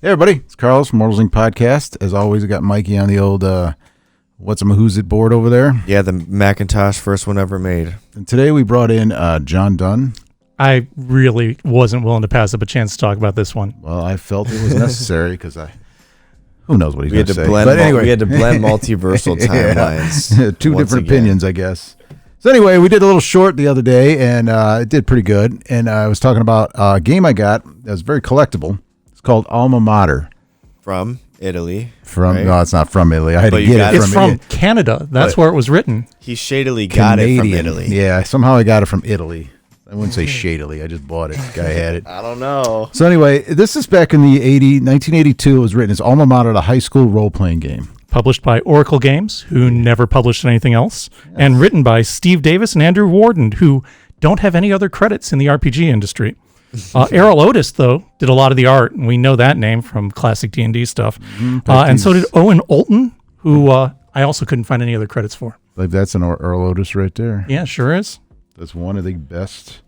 Hey everybody, it's Carlos from Immortals podcast. As always, I got Mikey on the old What's a Who's It board over there. Yeah, the Macintosh first one ever made. And today we brought in John Dunn. I really wasn't willing to pass up a chance to talk about this one. Well, I felt it was necessary because who knows what he's going to say. But anyway, we had to blend multiversal timelines. Two different opinions, I guess. So anyway, we did a little short the other day, and it did pretty good. And I was talking about a game I got that was very collectible. It's called Alma Mater. From Italy. Right? No, it's not from Italy. I had to get it It's from Canada. That's where it was written. He shadily got it from Italy. Yeah, somehow I got it from Italy. I wouldn't say shadily. I just bought it. The guy had it. I don't know. So anyway, this is back in the 1982. It was written as Alma Mater, the high school role-playing game. Published by Oracle Games, who never published anything else. Yes. And written by Steve Davis and Andrew Warden, who don't have any other credits in the RPG industry. Errol Otis, though, did a lot of the art, and we know that name from classic D&D stuff. And so did Owen Olton, who I also couldn't find any other credits for. Like that's an Errol Otis right there. Yeah, sure is. That's one of the best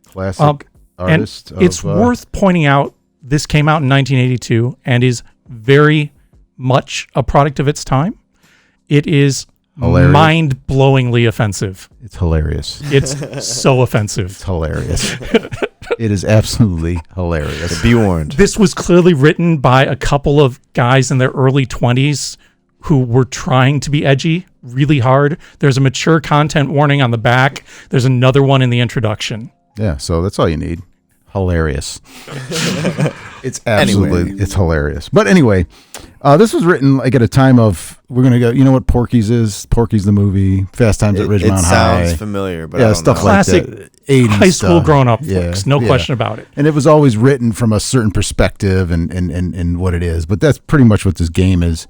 classic artists. And it's worth pointing out, this came out in 1982 and is very much a product of its time. It is mind-blowingly offensive. It's hilarious. It's so offensive. It's hilarious. It is absolutely hilarious. Be warned. This was clearly written by a couple of guys in their early 20s who were trying to be edgy really hard. There's a mature content warning on the back. There's another one in the introduction. Yeah, so that's all you need. Hilarious. It's absolutely, it's hilarious. But anyway, this was written like at a time of, we're going to go, you know what Porky's is? Porky's the movie, Fast Times at Ridgemont High. It sounds familiar, but yeah, I don't stuff know. Classic like that. 80s high school stuff. grown-up flicks, no question about it. And it was always written from a certain perspective and what it is. But that's pretty much what this game is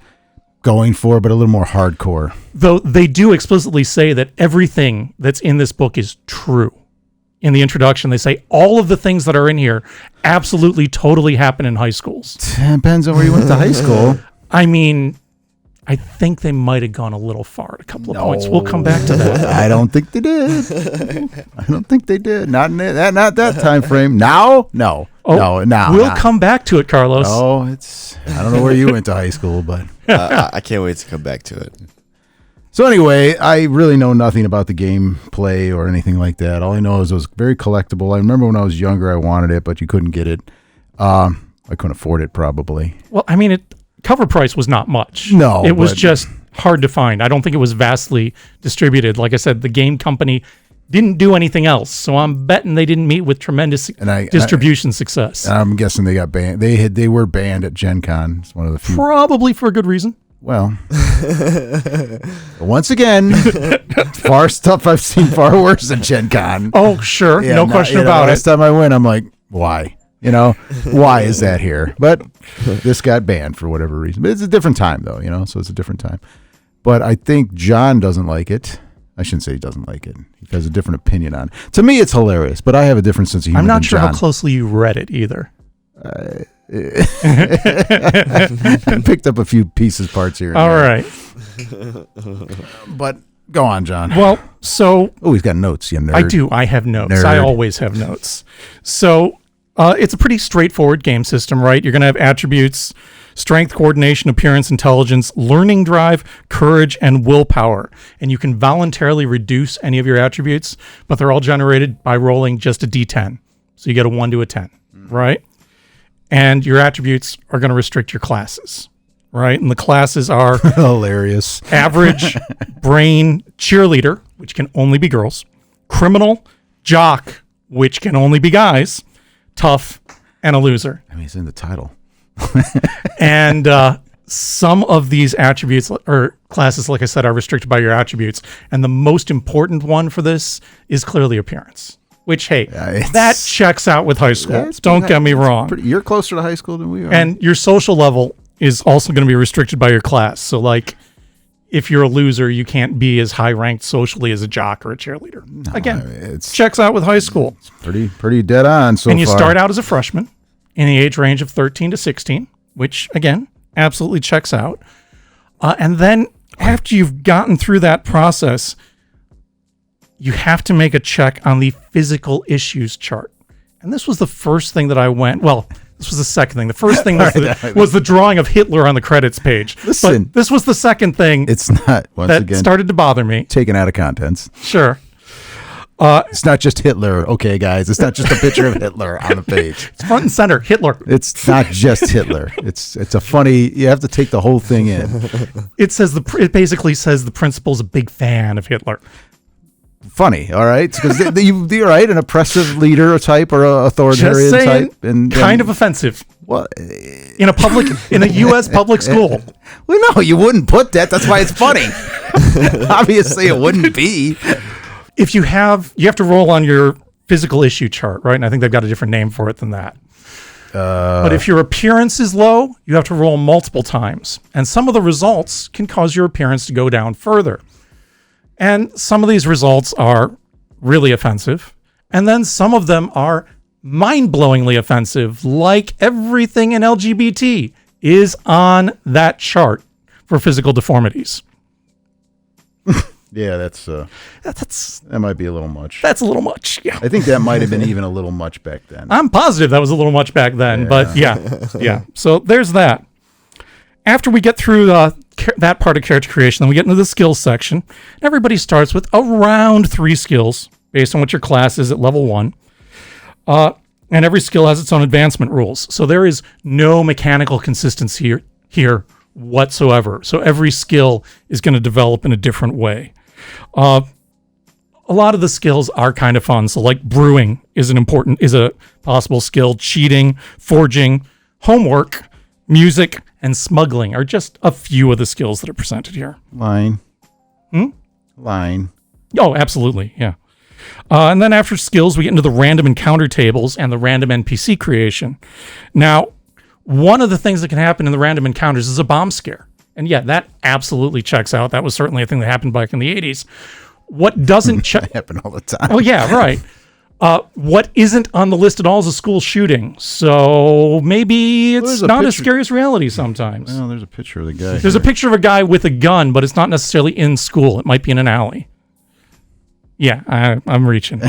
going for, but a little more hardcore. Though they do explicitly say that everything that's in this book is true. In the introduction, they say all of the things that are in here absolutely totally happen in high schools. Depends on where you went to high school. I mean, I think they might have gone a little far at a couple of points. We'll come back to that. I don't think they did. I don't think they did. Not in that, not that time frame. Now? No. We'll come back to it, Carlos. Oh, I don't know where you went to high school, but I can't wait to come back to it. So anyway, I really know nothing about the gameplay or anything like that. All I know is it was very collectible. I remember when I was younger, I wanted it, but you couldn't get it. I couldn't afford it, probably. Well, I mean, cover price was not much. No. It was just hard to find. I don't think it was vastly distributed. Like I said, the game company didn't do anything else, so I'm betting they didn't meet with tremendous distribution success. I'm guessing they got banned. They were banned at Gen Con. It's one of the few. Probably for a good reason. Well, once again, far stuff I've seen far worse than Gen Con. Oh, sure. Yeah, no question about it. Last time I went, I'm like, why? Why is that here? But this got banned for whatever reason. But it's a different time, though, so it's a different time. But I think John doesn't like it. I shouldn't say he doesn't like it. He has a different opinion on it. To me, it's hilarious, but I have a different sense of humor. I'm not sure how closely you read it either. I picked up a few parts here. All right. But go on, John. Well, so... Oh, he's got notes, you nerd. I do. I have notes. Nerd. I always have notes. So it's a pretty straightforward game system, right? You're going to have attributes, strength, coordination, appearance, intelligence, learning drive, courage, and willpower. And you can voluntarily reduce any of your attributes, but they're all generated by rolling just a d10. So you get a 1 to a 10, right? And your attributes are going to restrict your classes, right? And the classes are hilarious. Average, brain, cheerleader, which can only be girls, criminal, jock, which can only be guys, tough, and a loser. I mean, it's in the title. And some of these attributes or classes, like I said, are restricted by your attributes. And the most important one for this is clearly appearance. Which, hey, that checks out with high school. Don't get me wrong. You're closer to high school than we are. And your social level is also going to be restricted by your class. So, like, if you're a loser, you can't be as high ranked socially as a jock or a cheerleader. No, again, it checks out with high school. It's pretty dead on so far. And you start out as a freshman in the age range of 13 to 16, which, again, absolutely checks out. And then after you've gotten through that process, you have to make a check on the physical issues chart. And this was the first thing that I went, well, This was the second thing. The first thing was the drawing of Hitler on the credits page. Listen. But this was the second thing It's not, once that again, started to bother me. taken out of contents. Sure. It's not just Hitler. Okay, guys. It's not just a picture of Hitler on the page. It's front and center. Hitler. It's not just Hitler. It's a funny, you have to take the whole thing in. It basically says the principal's a big fan of Hitler. Funny, all right? Because you're right, an oppressive leader type or an authoritarian Just saying, type. And kind of offensive. Well, In a U.S. public school. well, no, you wouldn't put that. That's why it's funny. Obviously, it wouldn't be. If you have to roll on your physical issue chart, right? And I think they've got a different name for it than that. But if your appearance is low, you have to roll multiple times. And some of the results can cause your appearance to go down further. And some of these results are really offensive. And then some of them are mind-blowingly offensive, like everything in LGBT is on that chart for physical deformities. Yeah, that might be a little much. That's a little much. Yeah. I think that might have been even a little much back then. I'm positive that was a little much back then, but yeah. So there's that. After we get through that part of character creation, then we get into the skills section. Everybody starts with around 3 skills based on what your class is at level 1. And every skill has its own advancement rules. So there is no mechanical consistency here whatsoever. So every skill is going to develop in a different way. A lot of the skills are kind of fun. So like brewing is a possible skill. Cheating, forging, homework, music, and smuggling are just a few of the skills that are presented here. Line. Line. Oh, absolutely. Yeah. And then after skills, we get into the random encounter tables and the random NPC creation. Now, one of the things that can happen in the random encounters is a bomb scare. And yeah, that absolutely checks out. That was certainly a thing that happened back in the 80s. What doesn't check... happen all the time. Oh, yeah, right. What isn't on the list at all is a school shooting. So maybe it's not as scary as reality sometimes. Well, there's a picture of the guy. There's a picture of a guy with a gun, but it's not necessarily in school. It might be in an alley. Yeah, I'm reaching.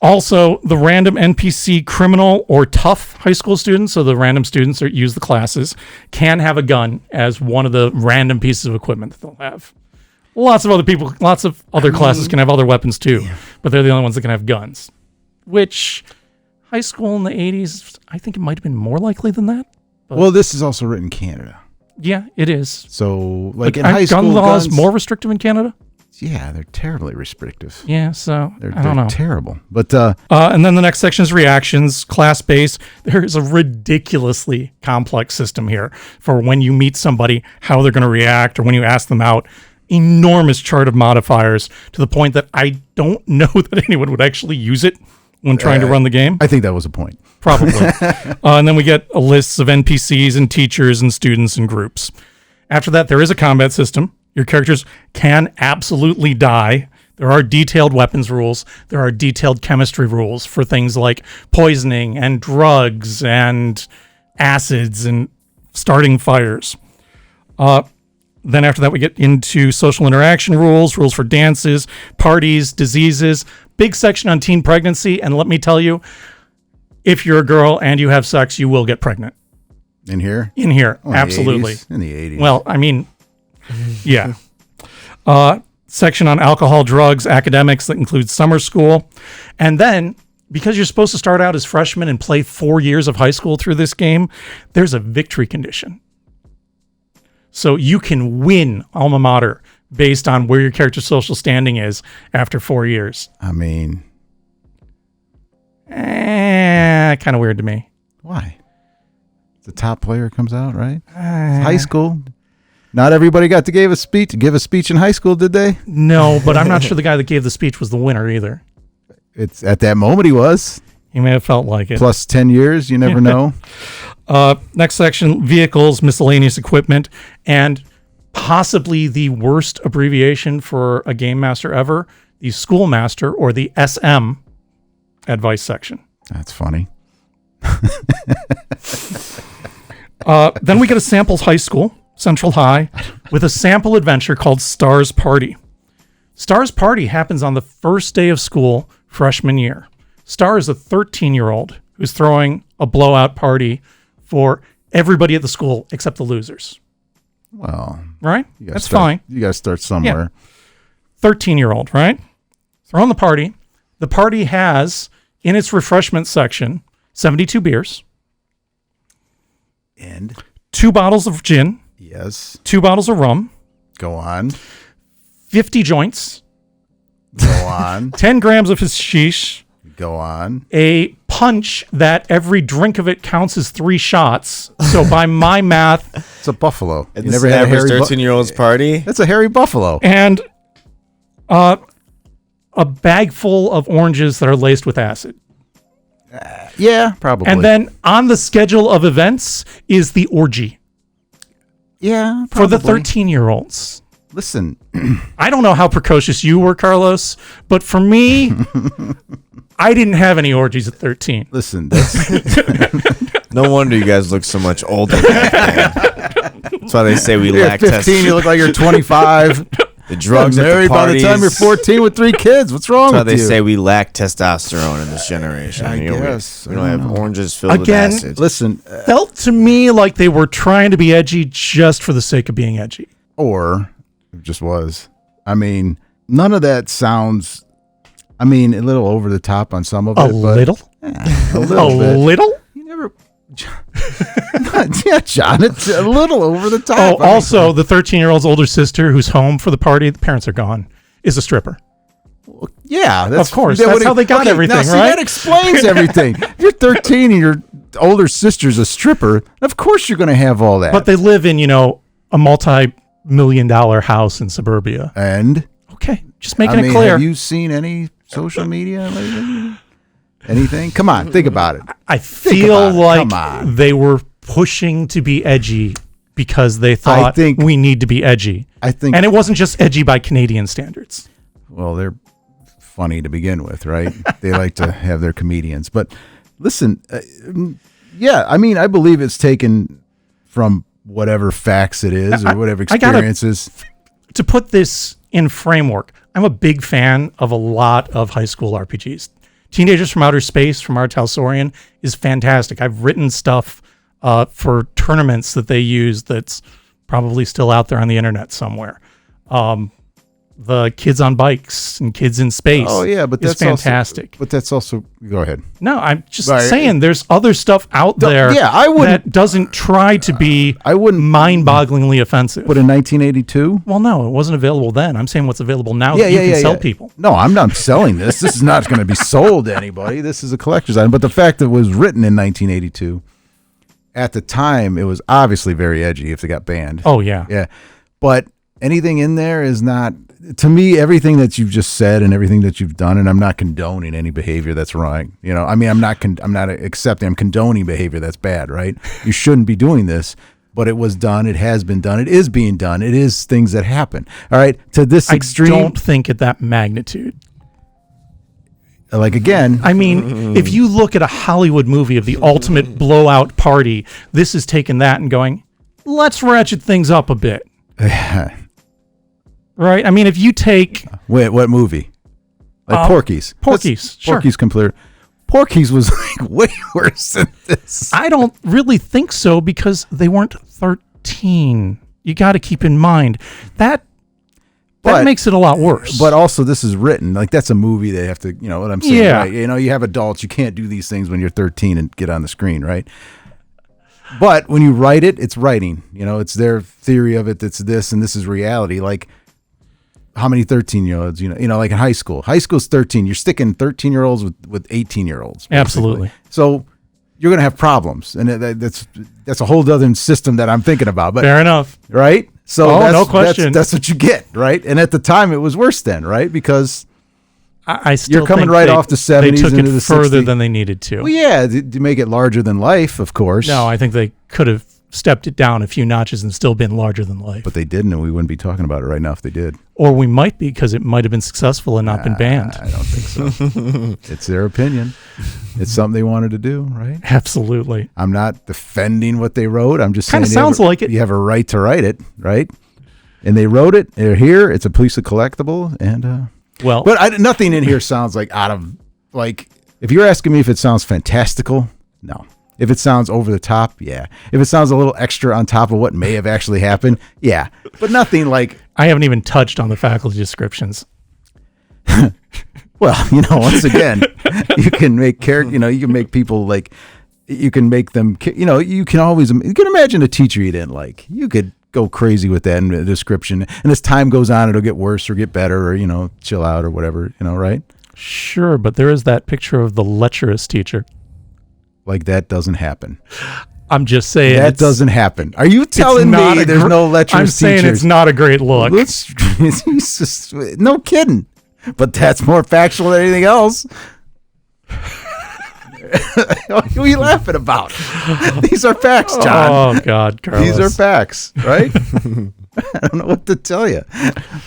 Also, the random NPC criminal or tough high school students, so the random students that use the classes, can have a gun as one of the random pieces of equipment that they'll have. Lots of other classes can have other weapons too, but they're the only ones that can have guns. Which, high school in the 80s, I think it might have been more likely than that. But well, this is also written in Canada. Yeah, it is. So, like in high school, gun laws more restrictive in Canada? Yeah, they're terribly restrictive. Yeah, so they're I don't know. Terrible. But and then the next section is reactions, class-based. There is a ridiculously complex system here for when you meet somebody, how they're going to react, or when you ask them out. Enormous chart of modifiers to the point that I don't know that anyone would actually use it when trying to run the game. I think that was a point. Probably. And then we get lists of NPCs and teachers and students and groups. After that, there is a combat system. Your characters can absolutely die. There are detailed weapons rules. There are detailed chemistry rules for things like poisoning and drugs and acids and starting fires. Then after that, we get into social interaction rules for dances, parties, diseases, big section on teen pregnancy. And let me tell you, if you're a girl and you have sex, you will get pregnant. In here? In here, oh, absolutely. In the 80s. Well, I mean, yeah. Section on alcohol, drugs, academics that includes summer school. And then, because you're supposed to start out as freshmen and play 4 years of high school through this game, there's a victory condition. So you can win Alma Mater based on where your character's social standing is after 4 years. I mean... kind of weird to me. Why? The top player comes out, right? High school. Not everybody got to give a speech in high school, did they? No, but I'm not sure the guy that gave the speech was the winner either. It's at that moment he was. He may have felt like it. Plus 10 years, you never know. Next section, vehicles, miscellaneous equipment, and possibly the worst abbreviation for a game master ever, the schoolmaster or the SM advice section. That's funny. Then we get a samples high school, Central High, with a sample adventure called Stars Party. Stars Party happens on the first day of school, freshman year. Star is a 13-year-old who's throwing a blowout party for everybody at the school except the losers. Well, Right? That's fine. You got to start somewhere. 13-year-old, right? Throwing the party. The party has, in its refreshment section, 72 beers, And 2 bottles of gin, yes, 2 bottles of rum, go on. 50 joints, Go on. 10 grams of hashish, Go on. a punch that every drink of it counts as 3 shots. So by my math, It's a buffalo. You never had a 13-year-old's party? That's a hairy buffalo. and a bag full of oranges that are laced with acid. Yeah, probably. And then on the schedule of events is the orgy yeah, for the probably. 13-year-olds. Listen, I don't know how precocious you were, Carlos, but for me, I didn't have any orgies at 13. listen. That's, No wonder you guys look so much older back then. That's why they say we you're lack 15. You look like you're 25. the drugs at the married by the parties. time you're 14 with 3 kids. What's wrong That's why with they you? say we lack testosterone in this generation. I You know, guess. we don't have oranges filled Again, with acid. Listen, Felt to me like they were trying to be edgy just for the sake of being edgy. or it just was. I mean, none of that sounds. I mean, a little over the top on some of it. A but little? a A little bit. little? You never. Yeah, John, it's a little over the top. Oh, also, the 13-year-old's older sister who's home for the party, the parents are gone, is a stripper. Yeah, Of course, that's how they got everything, now, see, right? That explains everything. If you're 13 and your older sister's a stripper, of course you're going to have all that. But they live in, a multi-million-dollar house in suburbia. and Okay, just making I mean, it clear. have you seen any social media lately? Anything? Come on, think about it. I feel about it. like Come on. they were pushing to be edgy because they thought think- we need to be edgy. I think. And it wasn't just edgy by Canadian standards. Well, they're funny to begin with, right? They like to have their comedians. But listen, yeah, I mean, I believe it's taken from whatever facts it is or whatever I gotta- experiences. To put this in framework, I'm a big fan of a lot of high school RPGs. Teenagers from Outer Space from Art Talsorian is fantastic. I've written stuff for tournaments that they use that's probably still out there on the internet somewhere. The Kids on Bikes and Kids in Space. Oh yeah, but is that's fantastic. But that's also. Go ahead. No, I'm just Right. saying there's other stuff out there yeah, I wouldn't- that doesn't try to be I wouldn't. mind-bogglingly offensive. But in 1982. Well, no, it wasn't available then. I'm saying what's available now that you can sell people. No, I'm not selling this. This is not going to be sold to anybody. This is a collector's item. But the fact that it was written in 1982, at the time, it was obviously very edgy if it got banned. Oh, yeah. Yeah. But anything in there is not, to me, everything that you've just said and everything that you've done, and I'm not condoning any behavior that's wrong. I mean, I'm not accepting, I'm condoning behavior that's bad, right? You shouldn't be doing this. But it was done. It has been done. It is being done. It is things that happen. All right. To this extreme. I don't think at that magnitude. Like, again. I mean, if you look at a Hollywood movie of the ultimate blowout party, this is taking that and going, let's ratchet things up a bit. Right? I mean, if you take... Wait, what movie? Like Porky's. Porky's, sure. Porky's completely. Porky's was like way worse than this. I don't really think so because they weren't 13. You got to keep in mind that makes it a lot worse. But also, this is written like that's a movie. They have to, what I'm saying. Yeah. Right? You have adults. You can't do these things when you're 13 and get on the screen, right? But when you write it, it's writing. It's their theory of it. That's this, and this is reality. Like, how many 13-year-olds? Like in high school. High school's 13. You're sticking 13-year-olds with 18-year-olds. Absolutely. So you're going to have problems, and that's a whole other system that I'm thinking about. But fair enough. right? So no question. That's what you get, right? And at the time, it was worse then, right? Because I still you're coming think right off the 70s They took into it the further 60s. than they needed to. Well, yeah, to make it larger than life, of course. No, I think they could have stepped it down a few notches and still been larger than life. But they didn't, and we wouldn't be talking about it right now if they did. Or we might be because it might have been successful and not been banned. I don't think so. It's their opinion. It's something they wanted to do, right? Absolutely. I'm not defending what they wrote. I'm just saying Kinda sounds like it. You have a right to write it, right? And they wrote it. They're here. It's a piece of collectible, and Well, but nothing in here sounds like out of like If you're asking me if it sounds fantastical, no. If it sounds over the top, yeah. If it sounds a little extra on top of what may have actually happened, yeah. But nothing like... I haven't even touched on the faculty descriptions. Well, once again, you can make you can make people like, you can make them, you can imagine a teacher you didn't like. You could go crazy with that in the description. And as time goes on, it'll get worse or get better or, chill out or whatever, right? Sure, but there is that picture of the lecherous teacher. Like that doesn't happen. I'm just saying. That doesn't happen. Are you telling me there's no lecherous I'm saying teachers? It's not a great look. No kidding. But that's more factual than anything else. What are you laughing about? These are facts, John. Oh, God, Carlos. These are facts, right? I don't know what to tell you.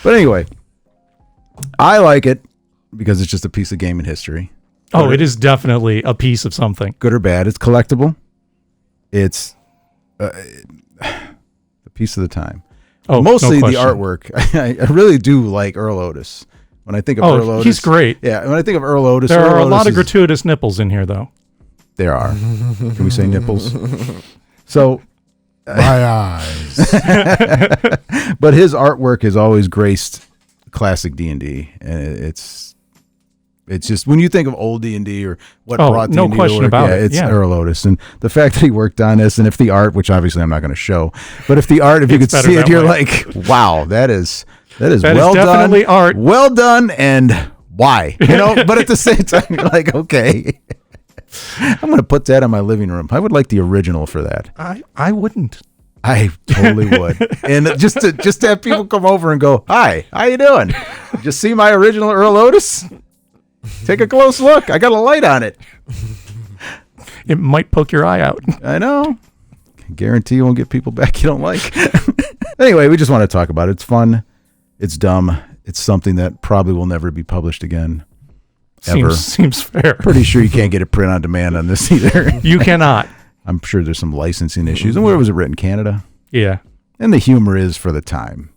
But anyway, I like it because it's just a piece of gaming history. Oh, it is definitely a piece of something. Good or bad, it's collectible. It's a piece of the time. Oh, mostly no the artwork. I really do like Earl Otis. When I think of Earl Otis, he's great. Yeah, when I think of Earl Otis, there are a Otis lot of gratuitous nipples in here, though. There are. Can we say nipples? So, my eyes. But his artwork has always graced classic D&D, and it's just when you think of old D&D or what brought D&D no to question work, about it. it's Yeah. Earl Otis, and the fact that he worked on this, and if the art, which obviously I'm not going to show, but if the art, if you could better see it, that you're way. like, wow, that is That well is definitely done, art. well done, and why? But at the same time, you're like, okay, I'm going to put that in my living room. I would like the original for that. I wouldn't. I totally would. And just to have people come over and go, hi, how you doing? Just see my original Earl Otis? Take a close look. I got a light on it. It might poke your eye out. I know. Guarantee you won't get people back you don't like. Anyway, we just want to talk about it. It's fun. It's dumb. It's something that probably will never be published again. Ever. Seems fair. Pretty sure you can't get it print on demand on this either. You cannot. I'm sure there's some licensing issues. And where was it written? Canada? Yeah. And the humor is for the time,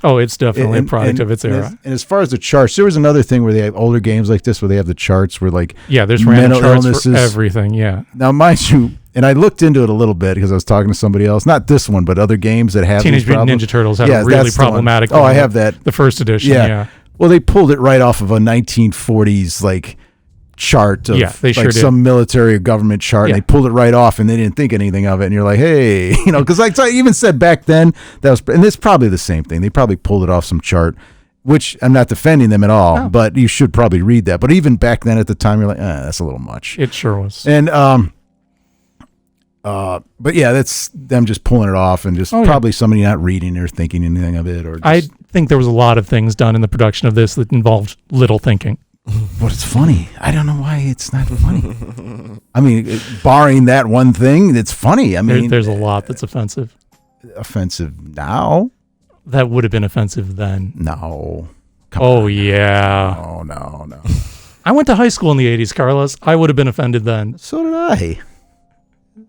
Oh, it's definitely a product of its era. And as far as the charts, there was another thing where they have older games like this where they have the charts where like There's random mental charts illnesses. for everything. Yeah. Now, mind you, and I looked into it a little bit because I was talking to somebody else, not this one, but other games that have Teenage these Mutant problems. Ninja Turtles had Yeah, a really that's the one. problematic Oh, I one, have that. The first edition. Yeah. Well, they pulled it right off of a 1940s like chart of Yeah, they like sure did. some military or government chart. Yeah. And they pulled it right off and they didn't think anything of it. And you're like, hey, because like I even said back then, and it's probably the same thing. They probably pulled it off some chart, which I'm not defending them at all, but you should probably read that. But even back then at the time, you're like, that's a little much. It sure was. And, but yeah, that's them just pulling it off and just probably somebody not reading or thinking anything of it. Or just, I think there was a lot of things done in the production of this that involved little thinking. But it's funny. I don't know why it's not funny. I mean, barring that one thing, it's funny. I mean, There's a lot that's offensive. offensive now? That would have been offensive then. No. Yeah. Oh, no. I went to high school in the 80s, Carlos. I would have been offended then. So did I.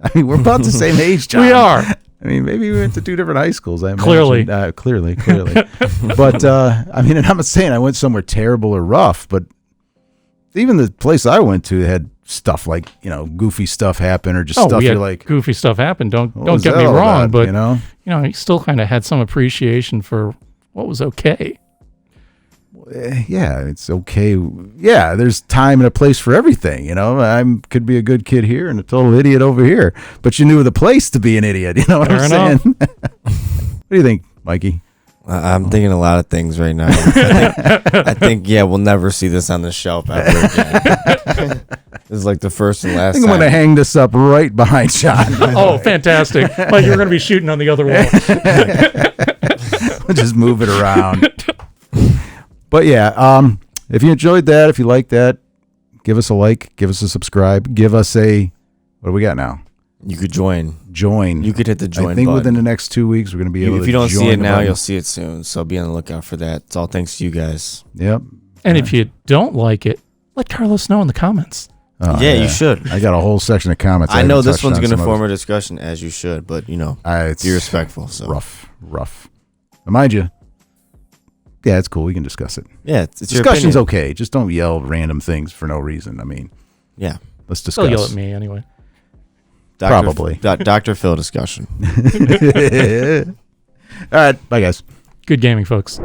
I mean, we're about the same age, John. We are. I mean, maybe we went to two different high schools. I Clearly. imagine. Clearly. But, I mean, and I'm not saying I went somewhere terrible or rough, but even the place I went to had stuff like, goofy stuff happen or just stuff you're like, goofy stuff happened. Don't was get that me all wrong, about, but you still kind of had some appreciation for what was okay. Yeah, it's okay. Yeah, there's time and a place for everything. I could be a good kid here and a total idiot over here, but you knew the place to be an idiot. You know what Fair I'm enough. saying? What do you think, Mikey? I'm thinking a lot of things right now. I think, we'll never see this on the shelf ever again. This is like the first and I last think I'm time. going to hang this up right behind Sean. Oh, fantastic. Like you're going to be shooting on the other wall. We'll just move it around. But yeah, if you enjoyed that, if you like that, give us a like, give us a subscribe, give us a, what do we got now? You could join. You could hit the join I think button. within the next 2 weeks, we're going to be able to If you don't see join it the now, button. you'll see it soon. So be on the lookout for that. It's all thanks to you guys. Yep. And if you don't like it, let Carlos know in the comments. Oh, Yeah, you should. I got a whole section of comments. I know haven't this touched one's on going to some form others. a discussion, as you should, but, It's be respectful. So rough. But mind you, yeah, it's cool. We can discuss it. Yeah, it's your Discussion's opinion. okay. Just don't yell random things for no reason. I mean, Yeah. Let's discuss. They'll yell at me anyway. Probably. Dr. Phil discussion. All right. Bye, guys. Good gaming, folks.